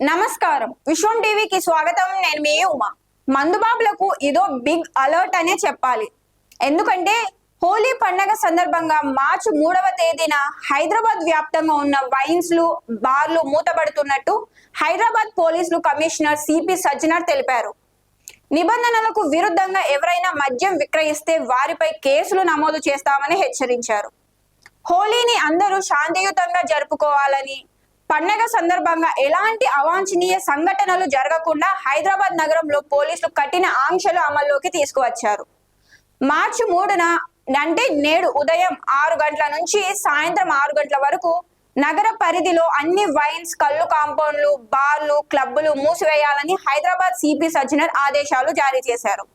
నమస్కారం విశ్వం టీవీకి స్వాగతం. నేను మీ ఉమా. మందుబాబులకు ఇదో బిగ్ అలర్ట్ అనే చెప్పాలి. ఎందుకంటే హోలీ పండగ సందర్భంగా మార్చి 3వ తేదీన హైదరాబాద్ వ్యాప్తంగా ఉన్న వైన్స్లు బార్లు మూతబడుతున్నట్టు హైదరాబాద్ పోలీసులు కమిషనర్ సిపి సజ్జనార్ తెలిపారు. నిబంధనలకు విరుద్ధంగా ఎవరైనా మద్యం విక్రయిస్తే వారిపై కేసులు నమోదు చేస్తామని హెచ్చరించారు. హోలీని అందరూ శాంతియుతంగా జరుపుకోవాలని, పండగ సందర్భంగా ఎలాంటి అవాంఛనీయ సంఘటనలు జరగకుండా హైదరాబాద్ నగరంలో పోలీసులు కఠిన ఆంక్షలు అమల్లోకి తీసుకువచ్చారు. మార్చి 3న అంటే నేడు ఉదయం 6 గంటల నుంచి సాయంత్రం 6 గంటల వరకు నగర పరిధిలో అన్ని వైన్స్, కళ్ళు కాంపౌండ్లు, బార్లు, క్లబ్బులు మూసివేయాలని హైదరాబాద్ సిపి సజ్జనర్ ఆదేశాలు జారీ చేశారు.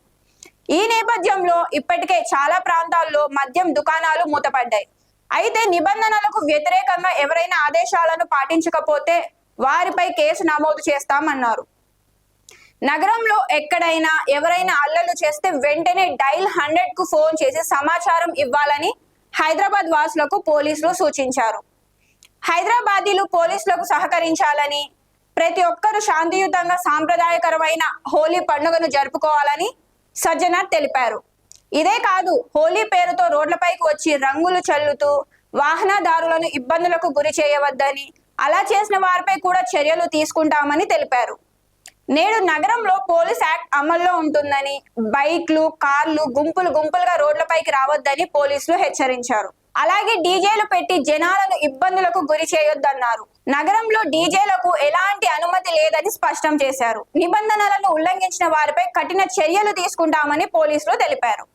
ఈ నేపథ్యంలో ఇప్పటికే చాలా ప్రాంతాల్లో మద్యం దుకాణాలు మూతపడ్డాయి. అయితే నిబంధనలకు వ్యతిరేకంగా ఎవరైనా ఆదేశాలను పాటించకపోతే వారిపై కేసు నమోదు చేస్తామన్నారు. నగరంలో ఎక్కడైనా ఎవరైనా అల్లర్లు చేస్తే వెంటనే డైల్ 100కు ఫోన్ చేసి సమాచారం ఇవ్వాలని హైదరాబాద్ వాసులకు పోలీసులు సూచించారు. హైదరాబాదీలు పోలీసులకు సహకరించాలని, ప్రతి ఒక్కరూ శాంతియుతంగా సాంప్రదాయకరమైన హోలీ పండుగను జరుపుకోవాలని సజ్జనార్ తెలిపారు. ఇదే కాదు, హోలీ పేరుతో రోడ్లపైకి వచ్చి రంగులు చల్లుతూ వాహనదారులను ఇబ్బందులకు గురి చేయవద్దని, అలా చేసిన వారిపై కూడా చర్యలు తీసుకుంటామని తెలిపారు. నేడు నగరంలో పోలీస్ యాక్ట్ అమల్లో ఉంటుందని, బైక్లు, కార్లు గుంపులుగా రోడ్లపైకి రావద్దని పోలీసులు హెచ్చరించారు. అలాగే డీజేలు పెట్టి జనాలను ఇబ్బందులకు గురి చేయొద్దన్నారు. నగరంలో డీజేలకు ఎలాంటి అనుమతి లేదని స్పష్టం చేశారు. నిబంధనలను ఉల్లంఘించిన వారిపై కఠిన చర్యలు తీసుకుంటామని పోలీసులు తెలిపారు.